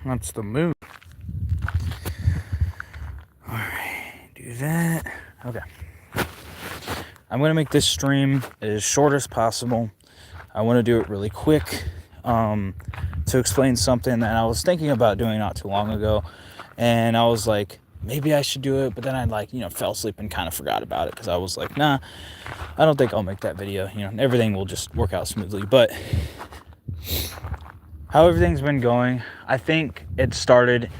That's the move. Alright, do that. Okay. I'm going to make this stream as short as possible. I want to do it really quick to explain something that I was thinking about doing not too long ago. And I was like, maybe I should do it. But then I fell asleep and kind of forgot about it because I was like, nah, I don't think I'll make that video. Everything will just work out smoothly. But how everything's been going, I think it started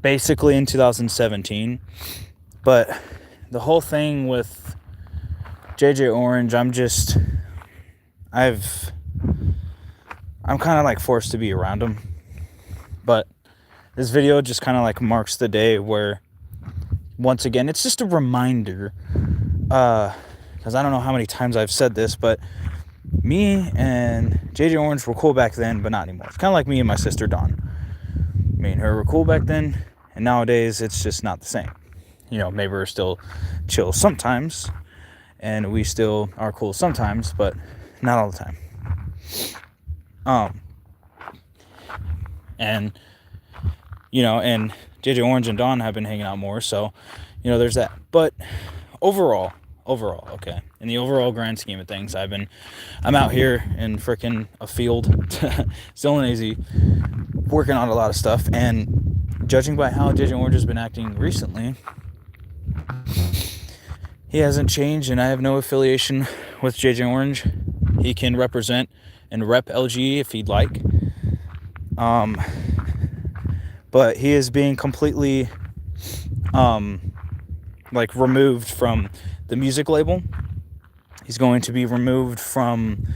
basically in 2017. But the whole thing with JJOrange, I'm kind of like forced to be around him. But this video just kind of like marks the day where, once again, it's just a reminder, because I don't know how many times I've said this, but me and JJOrange were cool back then, but not anymore. It's kind of like me and my sister Dawn. Me and her were cool back then, and nowadays it's just not the same. Maybe we're still chill sometimes, and we still are cool sometimes, but not all the time. And JJOrange and Dawn have been hanging out more, so there's that. But overall, okay, in the overall grand scheme of things, I'm out here in frickin' a field, still in AZ, working on a lot of stuff, and judging by how JJOrange has been acting recently, he hasn't changed, and I have no affiliation with JJOrange. He can represent and rep LG if he'd like. But he is being completely removed from the music label. He's going to be removed from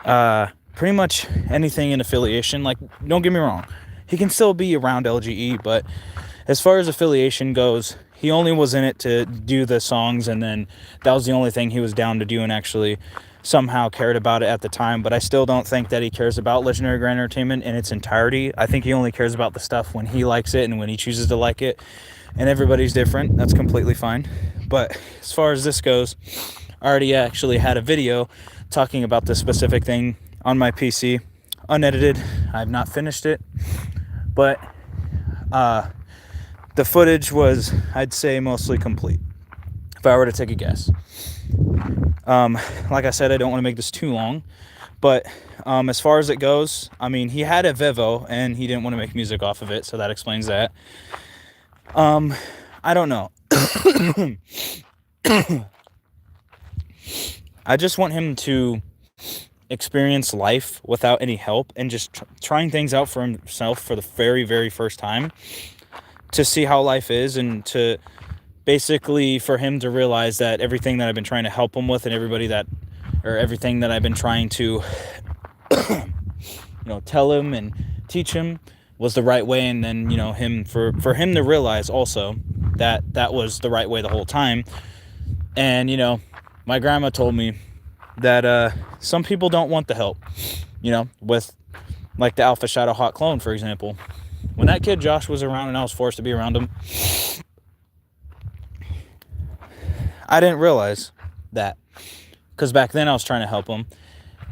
pretty much anything in affiliation. Like, don't get me wrong, he can still be around LGE, but as far as affiliation goes, he only was in it to do the songs, and then that was the only thing he was down to do and actually somehow cared about it at the time. But I still don't think that he cares about Legendary Grand Entertainment in its entirety. I think he only cares about the stuff when he likes it and when he chooses to like it, and everybody's different. That's completely fine. But as far as this goes, I already actually had a video talking about this specific thing on my PC, unedited. I have not finished it, but the footage was, I'd say, mostly complete, if I were to take a guess. Like I said, I don't want to make this too long, but as far as it goes, he had a Vevo and he didn't want to make music off of it, so that explains that. I don't know. I just want him to experience life without any help and just trying things out for himself for the very, very first time, to see how life is, and to basically for him to realize that everything that I've been trying to help him with and everything that I've been trying to tell him and teach him was the right way. And then for him to realize also that that was the right way the whole time. And my grandma told me that some people don't want the help, with like the Alpha Shadow Hot Clone, for example. When that kid Josh was around and I was forced to be around him, I didn't realize that, because back then I was trying to help him,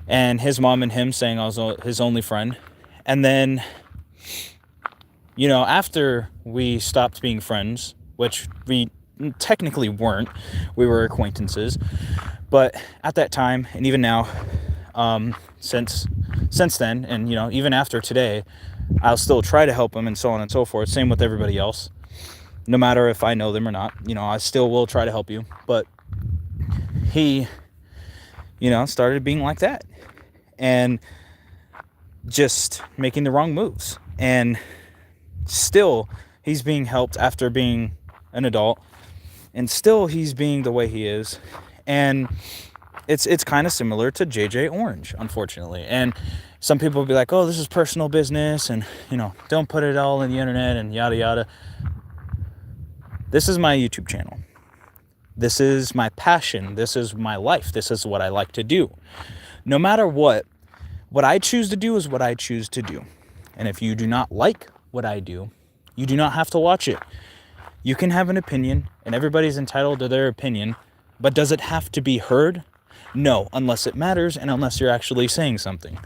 and his mom and him saying I was his only friend. And then after we stopped being friends, which we technically weren't, we were acquaintances, but at that time, and even now, since then, and even after today, I'll still try to help him and so on and so forth. Same with everybody else, no matter if I know them or not. I still will try to help you. But he started being like that and just making the wrong moves, and still he's being helped after being an adult, and still he's being the way he is. And it's kind of similar to JJOrange, unfortunately. And some people will be like, oh, this is personal business, and don't put it all in the internet and yada yada. This is my YouTube channel. This is my passion. This is my life. This is what I like to do. No matter what I choose to do is what I choose to do. And if you do not like what I do, you do not have to watch it. You can have an opinion, and everybody's entitled to their opinion, but does it have to be heard? No, unless it matters and unless you're actually saying something.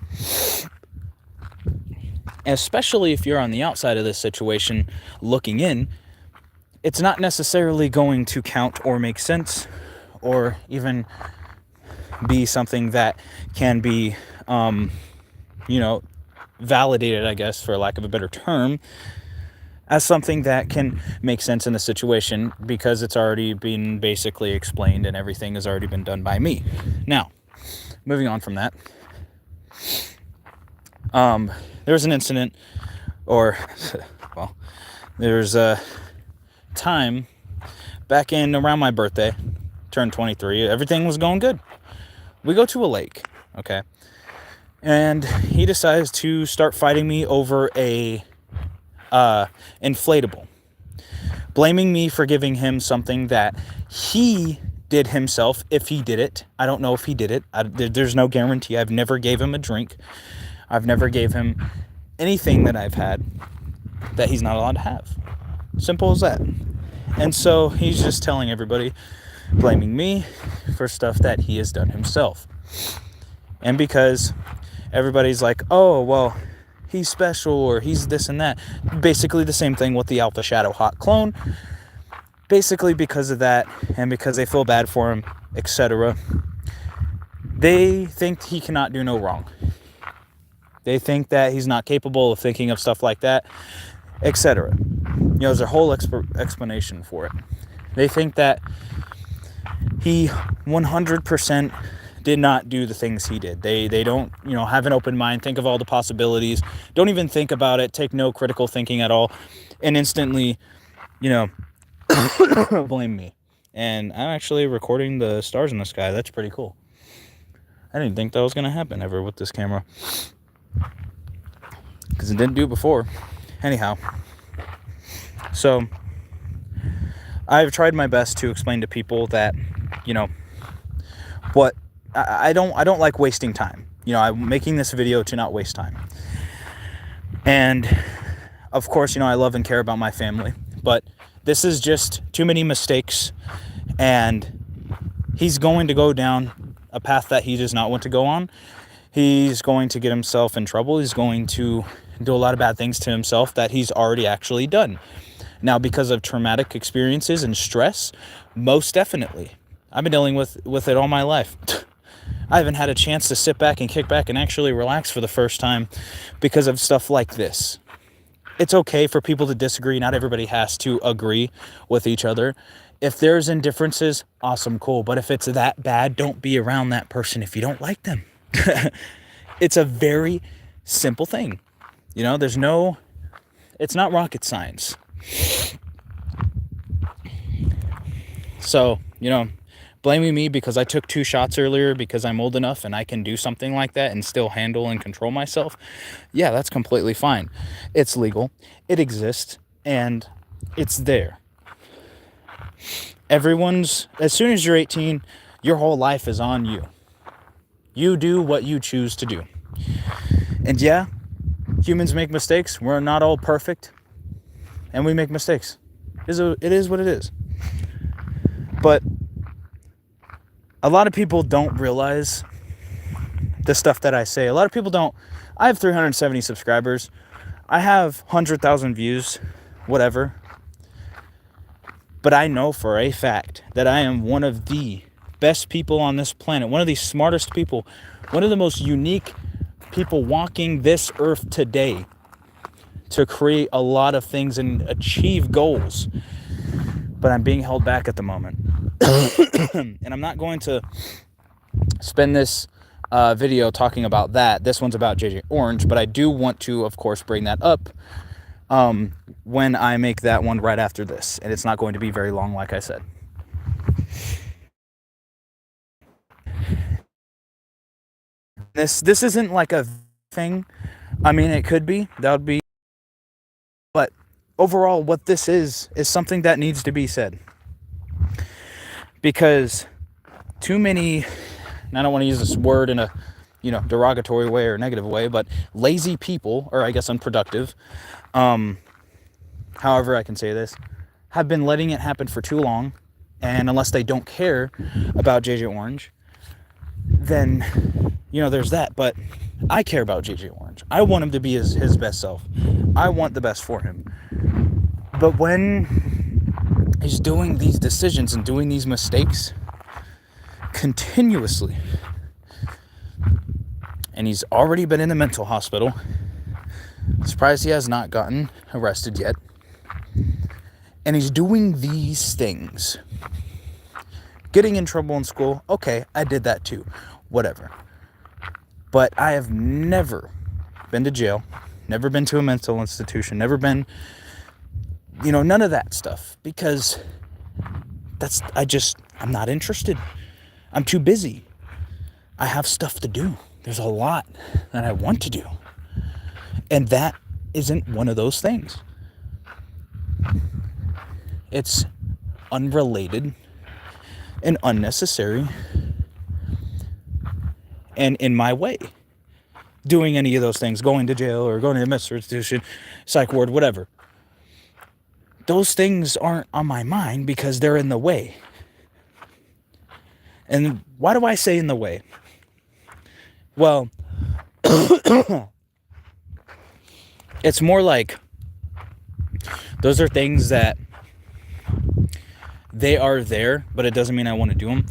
especially if you're on the outside of this situation looking in, it's not necessarily going to count or make sense or even be something that can be, validated, I guess, for lack of a better term, as something that can make sense in the situation because it's already been basically explained and everything has already been done by me. Now, moving on from that, there was an incident, there's a time back in around my birthday, turned 23, everything was going good. We go to a lake, okay, and he decides to start fighting me over a inflatable, blaming me for giving him something that he did himself. If he did it, I don't know if he did it. There's no guarantee. I've never gave him a drink. I've never gave him anything that I've had that he's not allowed to have. Simple as that. And so he's just telling everybody, blaming me for stuff that he has done himself. And because everybody's like, oh, well, he's special or he's this and that. Basically the same thing with the Alpha Shadow Hot Clone. Basically because of that and because they feel bad for him, etc., they think he cannot do no wrong. They think that he's not capable of thinking of stuff like that, etc. There's a whole explanation for it. They think that he 100% did not do the things he did. They don't, have an open mind, think of all the possibilities, don't even think about it, take no critical thinking at all, and instantly, blame me. And I'm actually recording the stars in the sky. That's pretty cool. I didn't think that was going to happen ever with this camera, because it didn't do it before. Anyhow, so I've tried my best to explain to people that, what I don't like wasting time. I'm making this video to not waste time. And of course, I love and care about my family, but this is just too many mistakes, and he's going to go down a path that he does not want to go on. He's going to get himself in trouble. He's going to do a lot of bad things to himself that he's already actually done. Now, because of traumatic experiences and stress, most definitely. I've been dealing with it all my life. I haven't had a chance to sit back and kick back and actually relax for the first time because of stuff like this. It's okay for people to disagree. Not everybody has to agree with each other. If there's indifferences, awesome, cool. But if it's that bad, don't be around that person if you don't like them. It's a very simple thing. It's not rocket science. So, blaming me because I took 2 shots earlier because I'm old enough and I can do something like that and still handle and control myself. Yeah, that's completely fine. It's legal. It exists. And it's there. As soon as you're 18, your whole life is on you. You do what you choose to do. And yeah, humans make mistakes. We're not all perfect. And we make mistakes. It is what it is. But a lot of people don't realize the stuff that I say. A lot of people don't. I have 370 subscribers. I have 100,000 views, whatever. But I know for a fact that I am one of the best people on this planet, one of the smartest people, one of the most unique people walking this earth today to create a lot of things and achieve goals. But I'm being held back at the moment. And I'm not going to spend this video talking about that. This one's about JJOrange, but I do want to, of course, bring that up when I make that one right after this. And it's not going to be very long, like I said. This isn't like a thing. I mean, it could be. That would be. But overall, what this is something that needs to be said. Because too many, and I don't want to use this word in a, derogatory way or negative way, but lazy people, or I guess unproductive, however I can say this, have been letting it happen for too long. And unless they don't care about JJOrange, then, there's that. But I care about JJOrange. I want him to be his best self. I want the best for him. But when he's doing these decisions and doing these mistakes continuously, and he's already been in the mental hospital, surprised he has not gotten arrested yet, and he's doing these things, getting in trouble in school, okay, I did that too, whatever. But I have never been to jail, never been to a mental institution, never been, none of that stuff, because I'm not interested. I'm too busy. I have stuff to do. There's a lot that I want to do. And that isn't one of those things. It's unrelated and unnecessary and in my way. Doing any of those things, going to jail or going to a mental institution, psych ward, whatever. Those things aren't on my mind because they're in the way. And why do I say in the way? Well, it's more like those are things that they are there, but it doesn't mean I want to do them.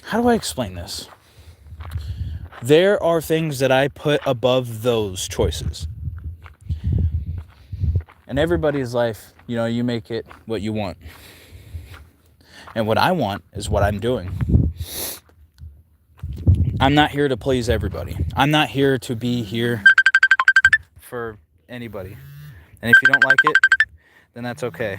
How do I explain this? There are things that I put above those choices. In everybody's life, you make it what you want. And what I want is what I'm doing. I'm not here to please everybody. I'm not here to be here for anybody. And if you don't like it, then that's okay.